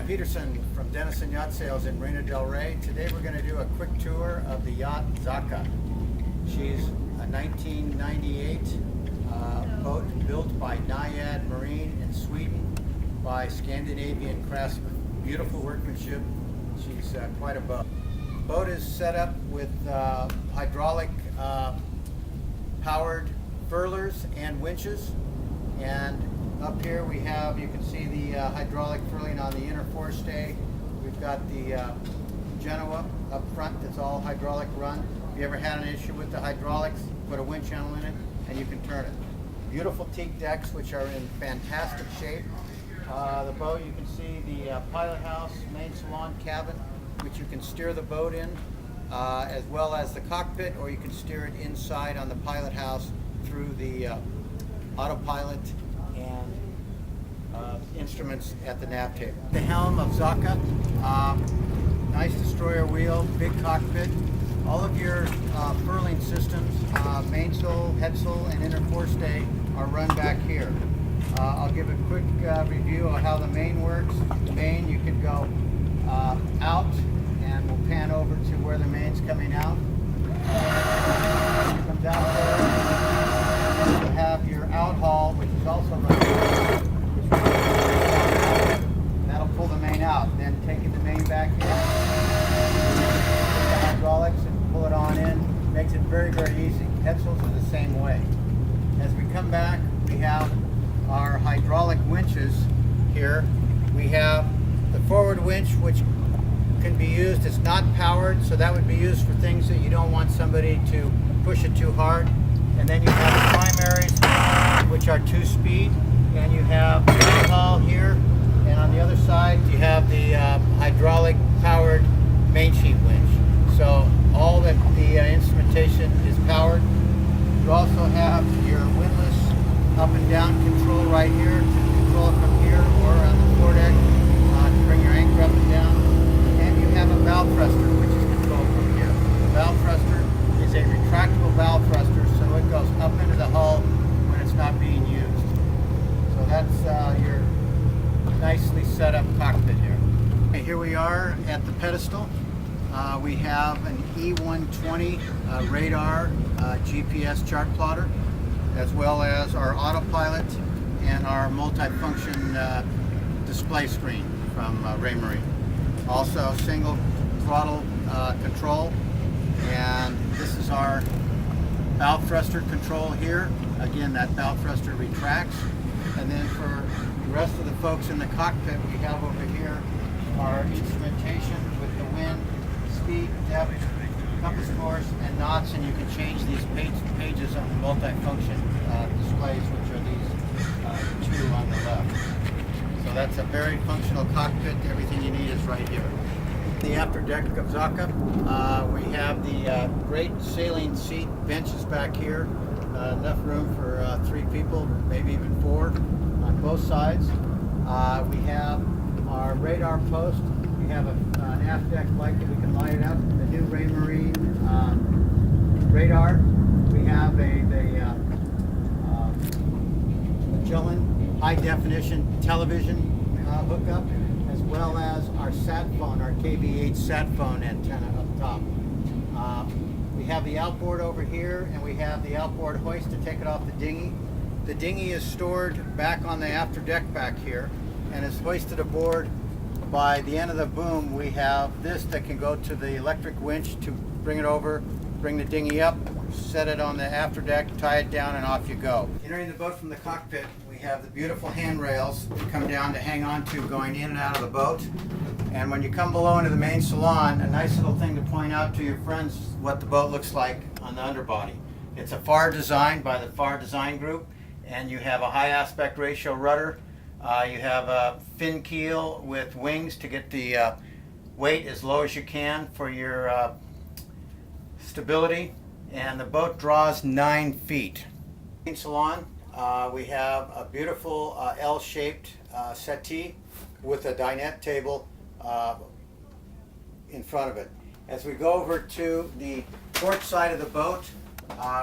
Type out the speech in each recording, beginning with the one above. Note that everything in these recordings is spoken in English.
Peterson from Denison Yacht Sales in Marina Del Rey. Today we're going to do a quick tour of the yacht Zaca. She's a 1998 boat built by Nyad Marine in Sweden by Scandinavian craftsmen. Beautiful workmanship. She's quite a boat. The boat is set up with hydraulic powered furlers and winches, and up here we have, you can see the hydraulic furling on the inner forestay. We've got the Genoa up front that's all hydraulic run. If you ever had an issue with the hydraulics, put a winch handle in it and you can turn it. Beautiful teak decks which are in fantastic shape. The boat, you can see the Pilothouse main salon cabin which you can steer the boat in, as well as the cockpit, or you can steer it inside on the Pilothouse through the autopilot and instruments at the nav table. The helm of Zaca, nice destroyer wheel, big cockpit. All of your furling systems, mainsail, headsail, and inner forestay are run back here. I'll give a quick review of how the main works. The main, you can go out, and we'll pan over to where the main's coming out. Come down there, you'll have your out haul, which is also running. That'll pull the main out. Then taking the main back in, the hydraulics, and pull it on in. Makes it very, very easy. Headsails are the same way. As we come back, we have our hydraulic winches here. We have the forward winch, which can be used. It's not powered, so that would be used for things that you don't want somebody to push it too hard. And then you have the primaries, which are 2-speed, and you have the haul here, and on the other side you have the hydraulic powered main sheet winch. So all that the instrumentation is powered. You also have your windlass up and down control right here to control it from here or on the foredeck to bring your anchor up and down. And you have a valve thruster which is controlled from here. The valve thruster is a retractable valve thruster, so it goes up into the hull when it's not being used. So that's your nicely set up cockpit here. Okay, here we are at the Pedestal. We have an E120 radar GPS chart plotter, as well as our autopilot and our multi-function display screen from Ray Marine. Also single throttle control, and this is our valve thruster control here. Again, that valve thruster retracts. And then for the rest of the folks in the cockpit, we have over here our instrumentation with the wind, speed, depth, compass course, and knots, and you can change these pages on the multi-function displays, which are these two on the left. So that's a very functional cockpit. Everything you need is right here. The afterdeck of Zaca, we have the great sailing seat benches back here. Enough room for 3 people, maybe even 4 on both sides. We have our radar post. We have an aft deck light that we can light up. The new Ray Marine radar. We have a Magellan high definition television hookup, as well as our sat phone, our KV8 sat phone antenna up top. We have the outboard over here, and we have the outboard hoist to take it off the dinghy. The dinghy is stored back on the afterdeck back here and is hoisted aboard. By the end of the boom, we have this that can go to the electric winch to bring it over, bring the dinghy up, set it on the afterdeck, tie it down, and off you go. Entering the boat from the cockpit, we have the beautiful handrails that come down to hang on to going in and out of the boat. And when you come below into the main salon, a nice little thing to point out to your friends what the boat looks like on the underbody. It's a Farr design by the Farr Design Group, and you have a high aspect ratio rudder. You have a fin keel with wings to get the weight as low as you can for your stability, and the boat draws 9 feet. In salon, we have a beautiful L-shaped settee with a dinette table in front of it. As we go over to the port side of the boat,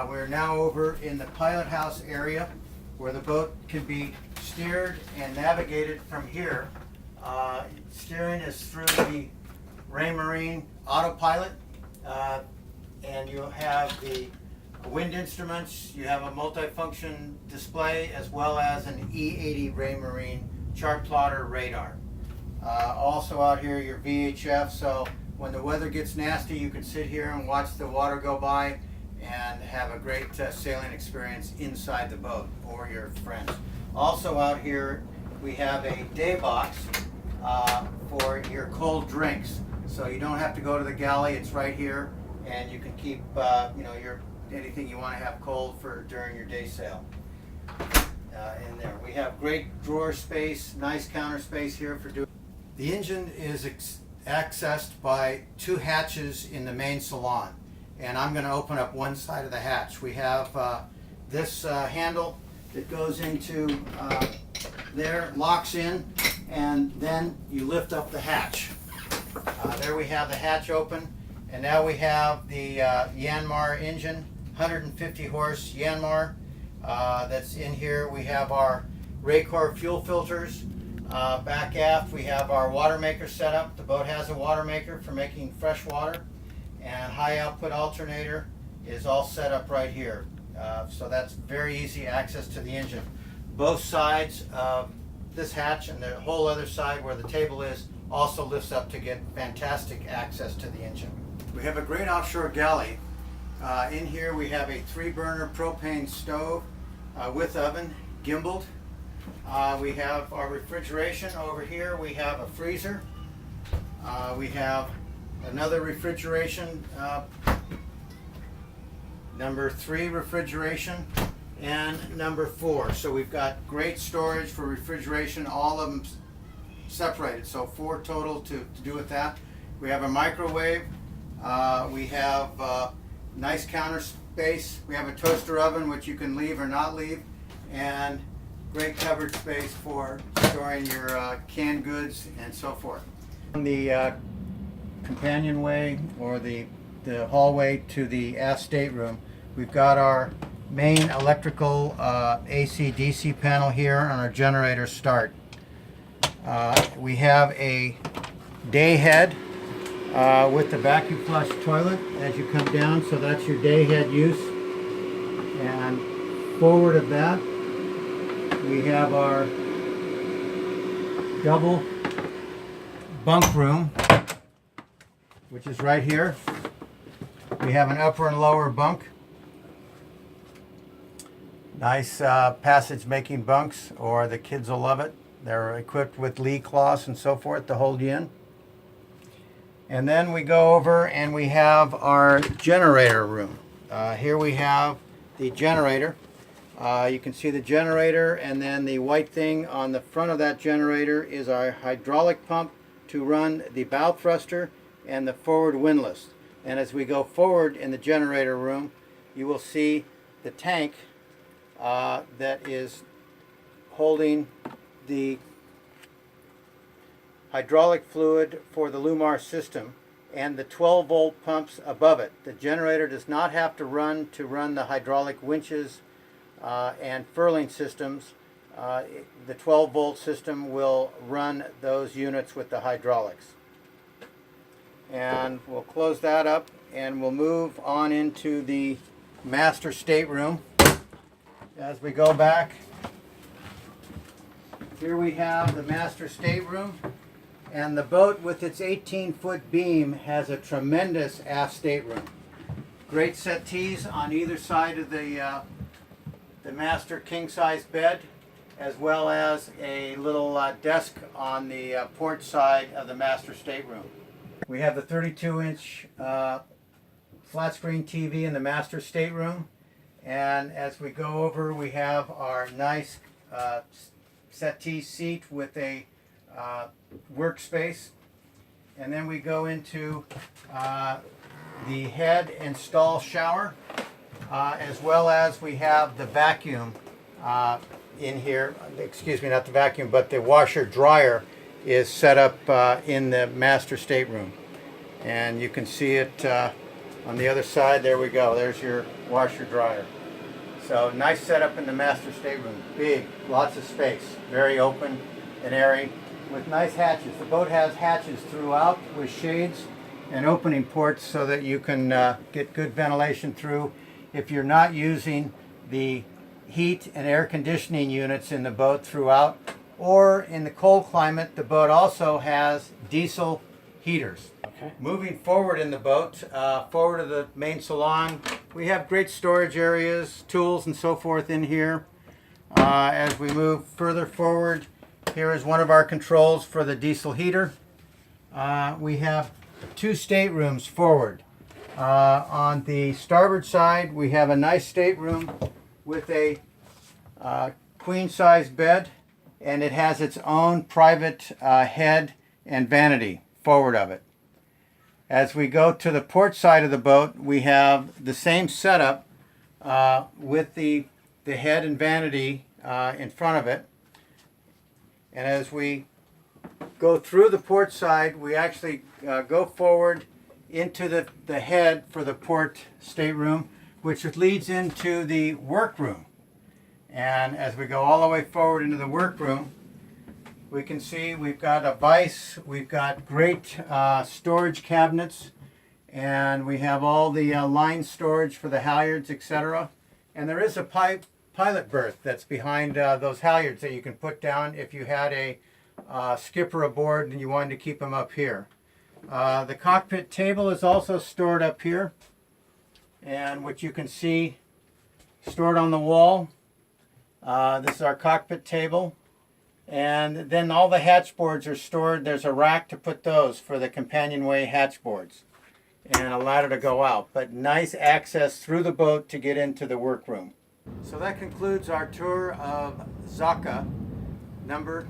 we're now over in the Pilothouse area, where the boat can be steered and navigated from here. Steer is through the Raymarine autopilot, and you'll have the wind instruments. You have a multifunction display as well as an E80 Raymarine chart plotter radar. Also out here your VHF, so when the weather gets nasty you can sit here and watch the water go by and have a great sailing experience inside the boat or your friends. Also out here we have a day box for your cold drinks, so you don't have to go to the galley. It's right here, and you can keep your anything you want to have cold for during your day sail in there. We have great drawer space, nice counter space here for doing. The engine is accessed by two hatches in the main salon, and I'm going to open up one side of the hatch. We have this handle that goes into there, locks in, and then you lift up the hatch. There we have the hatch open, and now we have the Yanmar engine, 150 horse Yanmar that's in here. We have our Raycor fuel filters. Back aft we have our water maker set up. The boat has a water maker for making fresh water, and high output alternator is all set up right here. So that's very easy access to the engine. Both sides of this hatch and the whole other side where the table is also lifts up to get fantastic access to the engine. We have a great offshore galley. In here we have a 3-burner propane stove with oven, gimbaled. We have our refrigeration over here. We have a freezer. We have another refrigeration, number 3 refrigeration, and number 4. So we've got great storage for refrigeration, all of them separated. So 4 total to do with that. We have a microwave. We have nice counter space. We have a toaster oven which you can leave or not leave, and great covered space for storing your canned goods and so forth. On the companionway or the hallway to the aft stateroom, we've got our main electrical AC/DC panel here on our generator start. We have a day head with the vacuum flush toilet as you come down, so that's your day head use. And forward of that we have our double bunk room, which is right here. We have an upper and lower bunk. Nice passage making bunks, or the kids will love it. They're equipped with lee cloths and so forth to hold you in. And then we go over and we have our generator room. Here we have the generator. You can see the generator, and then the white thing on the front of that generator is our hydraulic pump to run the bow thruster and the forward windlass. And as we go forward in the generator room, you will see the tank that is holding the hydraulic fluid for the Lumar system and the 12-volt pumps above it. The generator does not have to run the hydraulic winches and furling systems. The 12-volt system will run those units with the hydraulics. And we'll close that up and we'll move on into the master stateroom. As we go back, here we have the master stateroom, and the boat with its 18-foot beam has a tremendous aft stateroom. Great settees on either side of the master king-size bed, as well as a little desk on the port side of the master stateroom. We have the 32-inch flat screen TV in the master stateroom, and as we go over, we have our nice settee seat with a workspace, and then we go into the head and stall shower, as well as we have the vacuum in here. Excuse me, not the vacuum, but the washer dryer is set up in the master stateroom, and you can see it on the other side. There we go, there's your washer dryer. So nice setup in the master stateroom. Big, lots of space, very open and airy, with nice hatches. The boat has hatches throughout with shades and opening ports so that you can get good ventilation through if you're not using the heat and air conditioning units in the boat throughout. Or in the cold climate, the boat also has diesel heaters. Okay. Moving forward in the boat, forward of the main salon, we have great storage areas, tools and so forth in here. As we move further forward, here is one of our controls for the diesel heater. We have 2 staterooms forward. On the starboard side, we have a nice stateroom with a queen size bed, and it has its own private head and vanity forward of it. As we go to the port side of the boat, we have the same setup with the head and vanity in front of it. And as we go through the port side, we actually go forward into the head for the port stateroom, which leads into the workroom. And as we go all the way forward into the workroom, we can see we've got a vise, we've got great storage cabinets, and we have all the line storage for the halyards, etc. And there is a pilot berth that's behind those halyards that you can put down if you had a skipper aboard and you wanted to keep them up here. The cockpit table is also stored up here, and what you can see stored on the wall. This is our cockpit table, and then all the hatchboards are stored. There's a rack to put those for the companionway hatchboards and a ladder to go out, but nice access through the boat to get into the workroom. So that concludes our tour of Zaca, number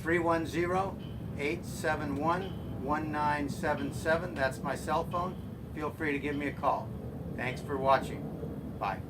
310-871-1977. That's my cell phone. Feel free to give me a call. Thanks for watching. Bye.